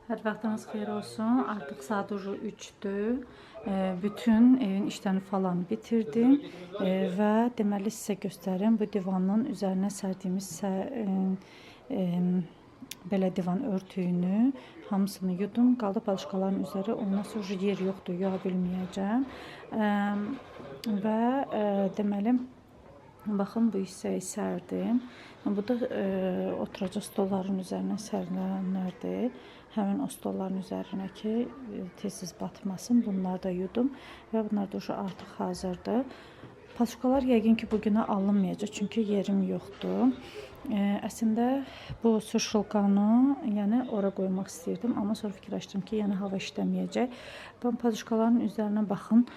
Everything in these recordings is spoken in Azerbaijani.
Hər vaxtınız xeyir olsun. Artıq saat 3-dür. Bütün evin işlərini falan bitirdim və deməli sizə göstərim bu divanın üzərinə sərdiyimiz belə divan örtüyünü hamısını yudum. Qaldı palçıqaların üzəri. Ondan sonra yer yoxdur, yuya bilməyəcəm. Və deməli baxın bu hissəyi sərdim. Bu da oturacaq stolların üzərinə sərilənlərdir. Həmin o stolların üzərinə ki tez-tez batmasın. Bunları da yudum və bunlar da artıq hazırdır. Paçkalar yəqin ki bugünə alınmayacaq çünki yerim yoxdur. Əslində bu surşulkanı yəni ora qoymaq istəyirdim, amma sonra fikirləşdim ki, yəni hava işləməyəcək. Bu paçkaların üzərinə baxın.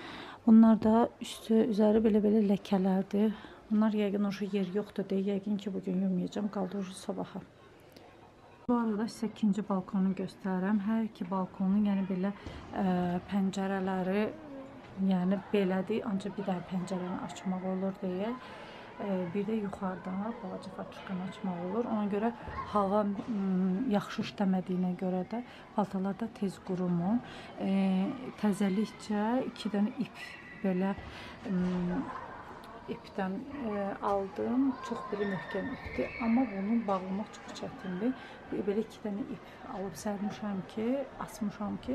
Bunlar da üzəri belə ləkələrdir. Bunlar yəqin yer yoxdur deyə yəqin ki bugün yumayacağım, qaldı sabaha. Bu arada sizə ikinci balkonu göstərirəm. Hər iki balkonun yəni belə pəncərələri yəni belədir, ancaq bir dənə pəncərəni açmaq olur deyə. Bir də yuxarıdan balaca fabrikani açmaq olur. Ona görə hava yaxşı işləmədiyinə görə də paltalar da tez qurumur. Təzəlikcə 2 dənə ip belə ipdən aldım. Çox bir möhkəm ipdir, amma bunu bağlamaq çox çətindir. Belə 2 dənə ip alıb sərmişəm ki, asmışam ki,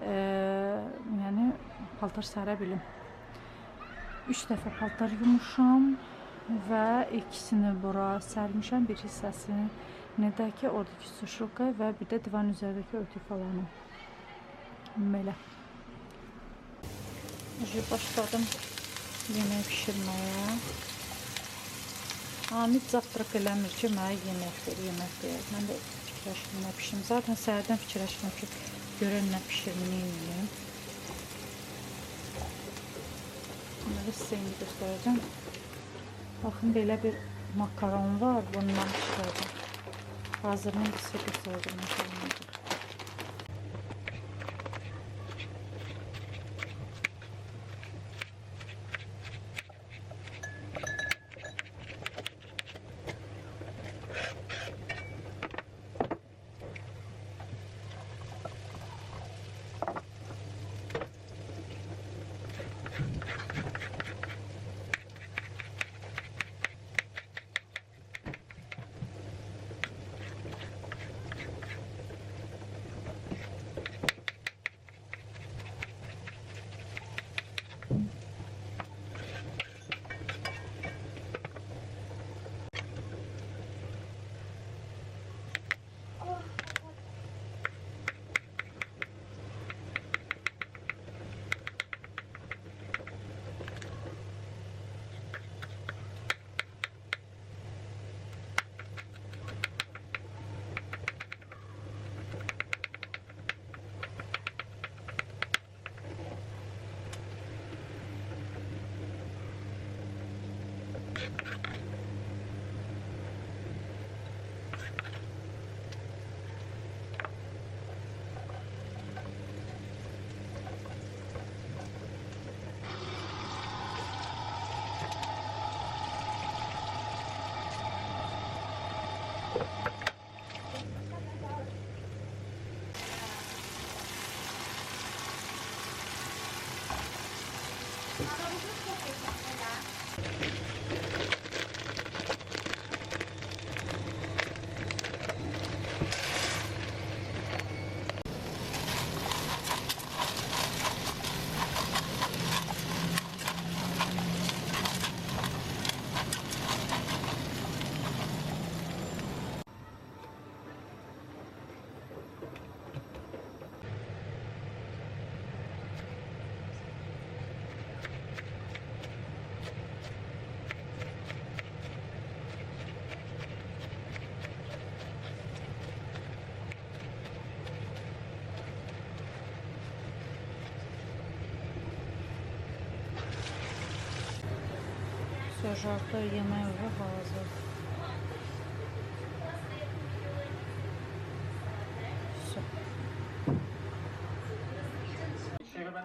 yəni paltar sərə bilim. 3 dəfə paltar yumuşam və ikisini bura sərmişəm, bir hissəsini də ki, oradakı suşulka və bir də divan üzərindəki örtü falanı. Belə. Başladım yemək pişirməyə. Hamid zavtrak eləmir ki, mənə yemək verir. Mən də fikirləşdim nə pişirim. Zaten səhərdən fikirləşdim ki, görən nə pişirməyim. Bunları sizə indi göstərəcəm. Baxın, belə bir makaron var. Bundan pişirəcəm. Hazırını sizə göstərəcəm. Sıcaqda yemək hazır.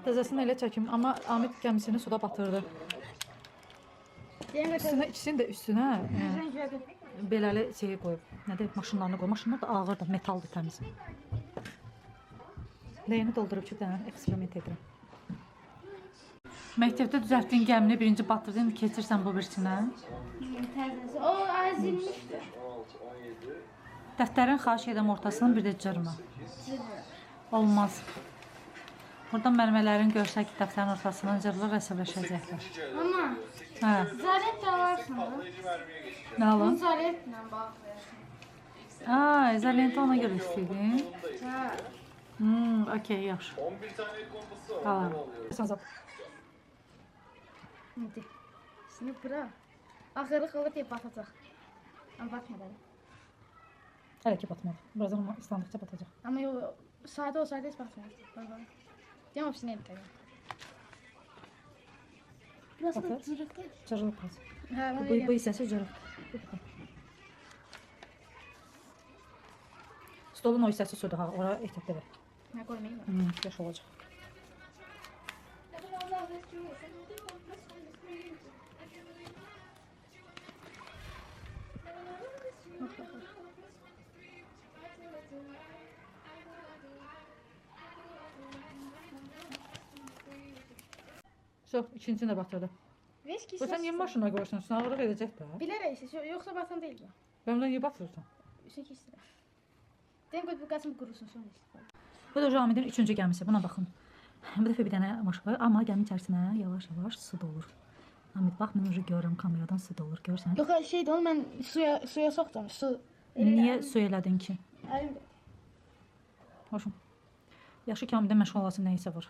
Təzəsini elə çəkim, amma Amid gəmisini suda batırdı. Üstünə, ikisini də üstünə beləli şeyi qoyub. Nədir? Maşınlarını qoyub. Maşınlar da ağırdır, metaldır, təmiz. Ləyəni doldurub ki, dənə eksperiment edirəm. Məktəbdə düzəltdiyin gəmini birinci batırdın, keçirsən bu birisinə. Təzəsi. O əzilmişdir. Dəftərin xahiş edəm ortasını bir də cırma. Olmaz. Buradan mərmələrin görsək ki, dəftərin ortasından cırılır, əsəbləşəcəklər. Ama Hə, zalet de varsın. nə alın? Zaletle bağlıyorsun. Aa, izolenti ona görə istəydin. Ha. Okey, yaxşı. 11 tane el bombası var. Alalım. Hadi. Şimdi bırak. Ahırı kılıp diye batacak. Ama batmadı. Hələ ki, batmadı. Birazdan ama ıslandıqca batacaq. Ama yok. Sade olsaydı hiç batmazdı. Bak bak. Diyorum hepsini yaptı. Burası da Batır. cırık değil. Cırılıb az. Ha, ben Bu öyle. hissəsi cırılıb. Stolun o hissəsi sudur ha, ora ehtiyatlı ver. Ne koymayayım. Yaş olacaq. So, ikincisini də batırdı. Veş ki Bu sən niyə maşına qoyursan? Üstünə ağırlıq edəcək də. Bilerek işte. Yoksa batan değil bu. Ben bundan niyə batırırsan? Üstüne kestiler. Dem koy bu kaçın kurusun sonra işte. Bu da Jamidin üçüncü gəmisi. Buna baxın. Bu dəfə bir dənə maşın var, amma gəminin içərisinə yavaş-yavaş su dolur. Hamid, bax, mən уже görürəm kameradan su dolur, görsən. Yok şeydi onu ben suya soktum. Su. Niyə su elədin ki? Elimde. Hoşum. Yaxşı ki, Hamidin məşğul olasın nəyisə var.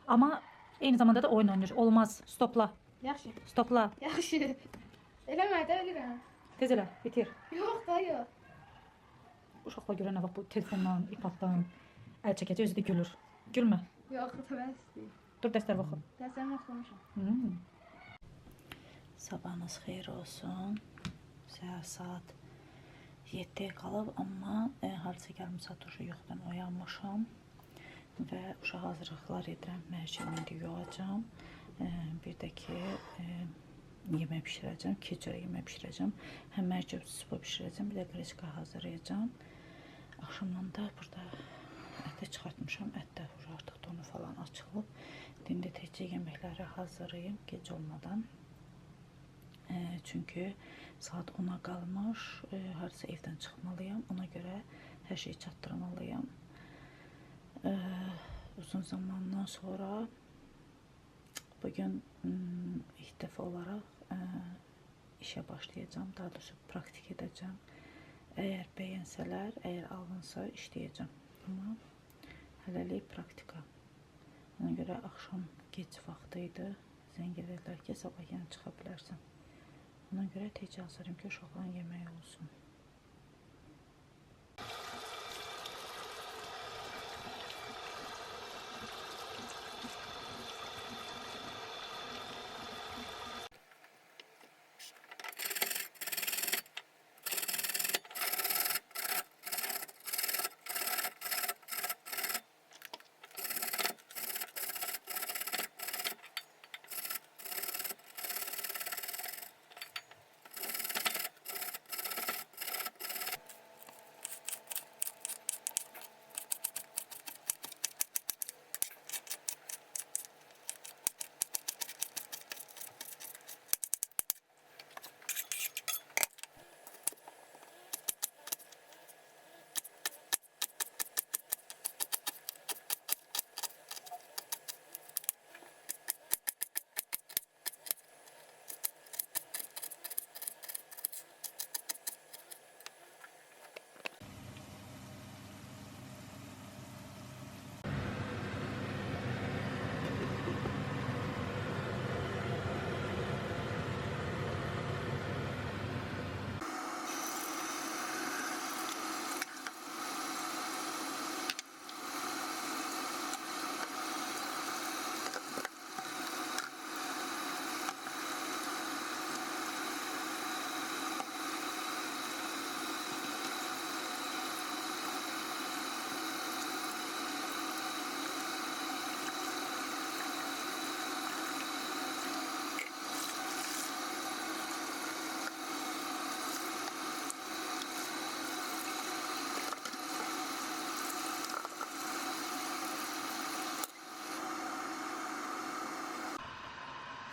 Amma eyni zamanda da oyun oynayır. Olmaz. Stopla. Yaxşı. Stopla. Yaxşı. Eləmə də ölürəm. Tez elə, bitir. Yox da yox. Uşaqla görə nə vaxt bu telefondan, ipatdan əl çəkəcək, özü də gülür. Gülmə. Yox, təbəs istəyir. Dur dəstər baxın. Dərsəm oxumuşam. Sabahınız xeyir olsun. Səhər saat 7-yə qalıb, amma hardasa yarım saat yoxdan oyanmışam və uşaq hazırlıqlar edirəm. Mərcimi indi yoğacam. Bir də ki, yemək bişirəcəm, keçərə yemək bişirəcəm. Həm mərcib supu bişirəcəm, bir də qreçka hazırlayacam. Axşamdan da burada ətə çıxartmışam, ət də artıq donu falan açılıb. İndi təkcə yeməkləri hazırlayım gec olmadan. Çünki saat 10'a qalmış, hardasa evdən çıxmalıyam. Ona görə hər şeyi çatdırmalıyam. Uzun zamandan sonra bugün ilk dəfə olaraq işə başlayacağım. Daha doğrusu praktik edəcəm. Əgər bəyənsələr, əgər alınsa işləyəcəm. Amma hələlik praktika. Ona görə axşam gec vaxtı idi. Zəng edirlər ki, sabah yenə çıxa bilərsən. Ona görə tecə hazırım ki, uşaqların yeməyi olsun.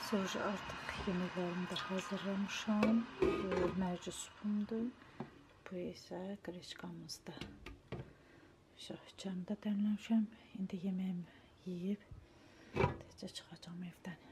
Sonra artıq yeməklərimi də hazırlamışam. Bu mərci supumdur. Bu isə qreçkamızdır. Çayımı da dəmləmişəm. İndi yeməyimi yeyib tezcə çıxacağam evdən.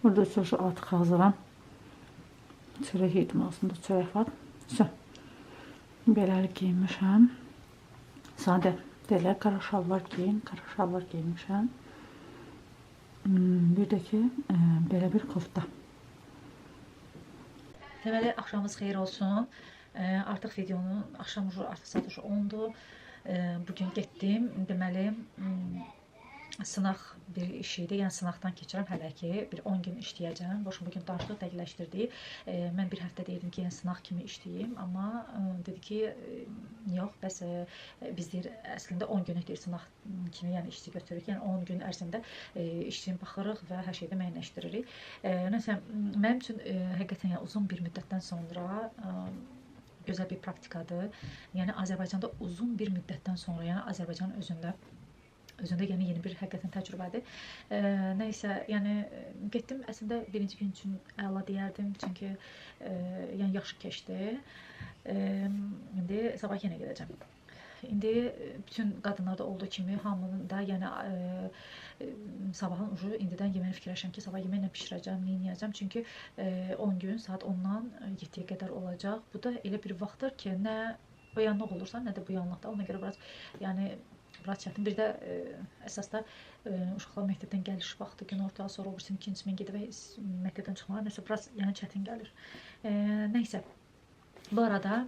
Burada sosu artıq hazıram. Çörək yedim aslında, çörək var. Beləlik giyinmişəm. Sadə deyirlər, qara şalvar giyin, qara şalvar giyinmişəm. Bir də ki, belə bir kofta. Deməli, axşamınız xeyir olsun. Artıq videonun axşam artıq saat 10-dur. Bugün getdim. Deməli, sınaq bir iş idi. Yəni sınaqdan keçirəm hələ ki. Bir 10 gün işləyəcəm. Boşum bugün danışdıq, dəqiqləşdirdik. Mən bir həftə deyirdim ki, yəni sınaq kimi işləyim. Amma dedi ki, yox, bəs biz deyir, əslində 10 günlük deyir sınaq kimi yəni işçi götürürük. Yəni 10 gün ərzində işçini baxırıq və hər şeydə müəyyənləşdiririk. Nəsə, mənim üçün həqiqətən yəni, uzun bir müddətdən sonra gözəl bir praktikadır. Yəni Azərbaycanda uzun bir müddətdən sonra, yəni Azərbaycanın özündə yəni yeni bir həqiqətən təcrübədir. Nəysə, yəni getdim, əslində birinci gün üçün əla deyərdim, çünki yəni yaxşı keçdi. İndi sabah yenə gedəcəm. İndi bütün qadınlarda olduğu kimi hamının da yəni sabahın ucu indidən yeməyi fikirləşirəm ki, sabah yeməklə bişirəcəm, neyəcəm. Çünki 10 gün saat 10-dan 7-yə qədər olacaq. Bu da elə bir vaxtdır ki, nə oyanlıq olursa, nə də bu yanlıqda. Ona görə biraz çətin. Bir də əsas da uşaqlar məktəbdən gəliş vaxtı günorta, sonra o birisinin ikincisi mən gedib məktəbdən çıxmağa nəsə biraz yəni çətin gəlir. Nəysə, bu arada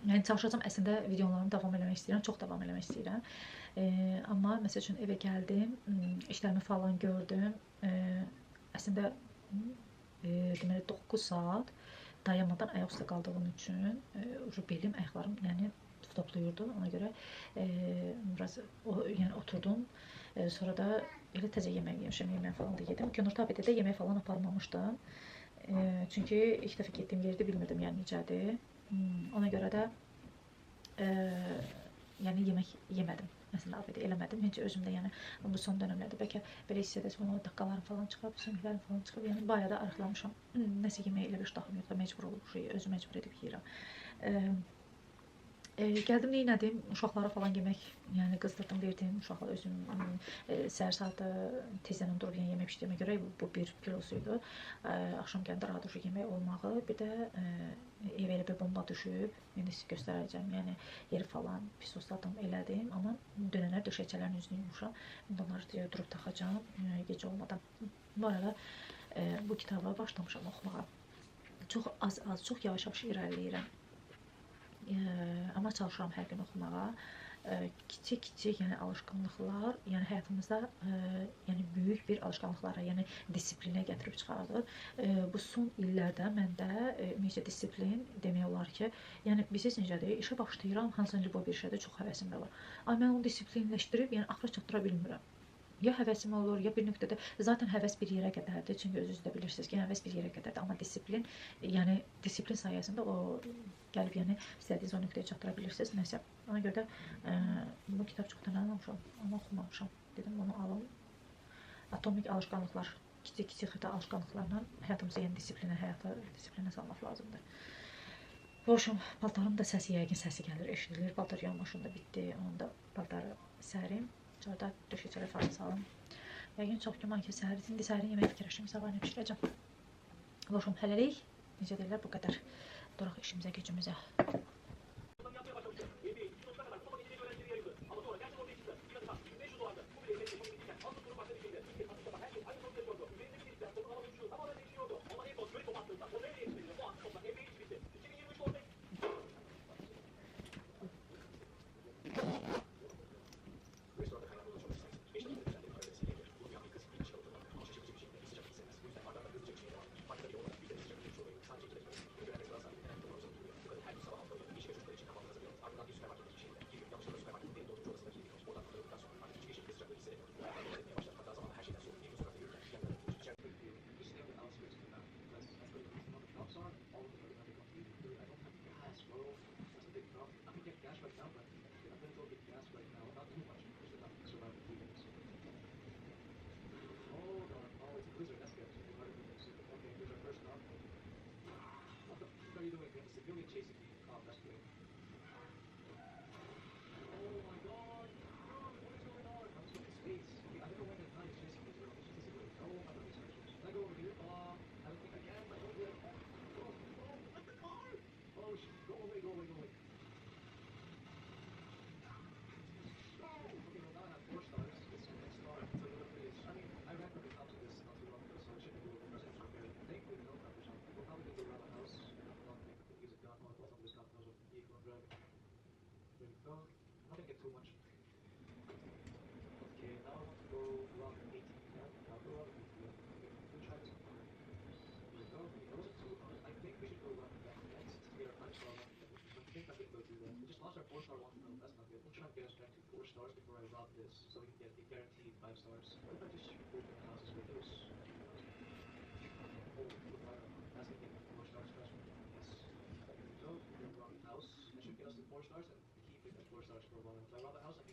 yəni çalışacağam əslində videolarımı davam eləmək istəyirəm, çox davam eləmək istəyirəm. Amma məsəl üçün evə gəldim, işlərimi falan gördüm. Əslində deməli 9 saat dayanmadan ayaq üstə qaldığım üçün belim, ayaqlarım yəni toplayırdı. Ona görə biraz yəni oturdum. Sonra da elə təzə yemək yemişəm, yemək falan da yedim. Günorta abedədə yemək falan aparmamışdım. Çünki ilk dəfə getdiyim yerdə bilmirdim yəni necədir. Ona görə də yəni yemək yemədim. Əslində abedə eləmədim. Heç özümdə yəni bu son dönəmlərdə bəlkə belə hiss edəsim olan daqqalarım falan çıxıb, sümüklərim falan çıxıb. Yəni bayağı da arıqlamışam. Nəsə yemək elə bir iştahım yoxdur. Məcbur olur, özü məcbur edib yeyirəm. Gəldim, neylədim? Uşaqlara falan yemək, yəni qızdırdım, verdim. Uşaqlar özüm səhər saatı tezdən durub yəni yemək pişirdiyimə görə bu bir kilosuydu. Axşam gəndə rahat yemək olmağı, bir də evə elə bir bomba düşüb, indi sizə göstərəcəm, yəni yeri falan pis usladım, elədim. Amma dönənlər döşəkçələrin üzünü yumuşam. İndi onları durub taxacam gecə olmadan. Bu arada bu kitabı başlamışam oxumağa. Çox az, çox yavaş-yavaş irəliləyirəm. Amma çalışıram hər gün oxumağa. Kiçik yəni alışqanlıqlar, yəni həyatımızda yəni böyük bir alışqanlıqlara, yəni disiplinə gətirib çıxardır. Bu son illərdə məndə ümumiyyətlə disiplin demək olar ki, yəni bilirsiniz necədir? İşə başlayıram, hansısa bir işədə çox həvəsim də var. Amma mən onu disiplinləşdirib, yəni axıra çatdıra bilmirəm. Ya həvəsim olur, ya bir nöqtədə zaten həvəs bir yerə qədərdir. Çünki özünüz də bilirsiniz ki, həvəs bir yerə qədərdir. Amma disiplin, yəni disiplin sayəsində o gəlib yəni istədiyiniz o nöqtəyə çatdıra bilirsiniz. Nəsə, ona görə də bu kitab çoxdan almışam, amma oxumamışam. Dedim, bunu alım. Atomik alışqanlıqlar, kiçik xəta alışqanlıqlarla həyatımızı yəni disiplinə salmaq lazımdır. Boşum, paltarım da səsi yəqin səsi gəlir, eşidilir. Paltar yanmaşım da bitdi, onu da paltarı sərim. Sonra döşəkçələ falan salım. Yəqin çox güman ki, indi səhərin yemək fikirləşim, sabah nə pişirəcəm. Boşum, hələlik, necə deyirlər, bu qədər. Duraq işimizə, gücümüzə. Well, I'm not gonna get too much. Okay, now I want to go around 18. Yeah, I'll go around 18. Okay, we'll try this one. Here we go. Okay, that wasn't too hard. I think we should go around back next to get our 5-star one. I think I'm gonna go do that. We just lost our 4-star one. No, that's not good. We'll try and get us back to 4 stars before I rob this, so we can get a guaranteed 5 stars. What if I just open the house's windows? Oh, look, that's gonna get me 4 stars. Trust me. Yes. There we go. We're gonna rob the house. That should get us to 4 stars and keep it at 4 stars for a while. If I rob the house, I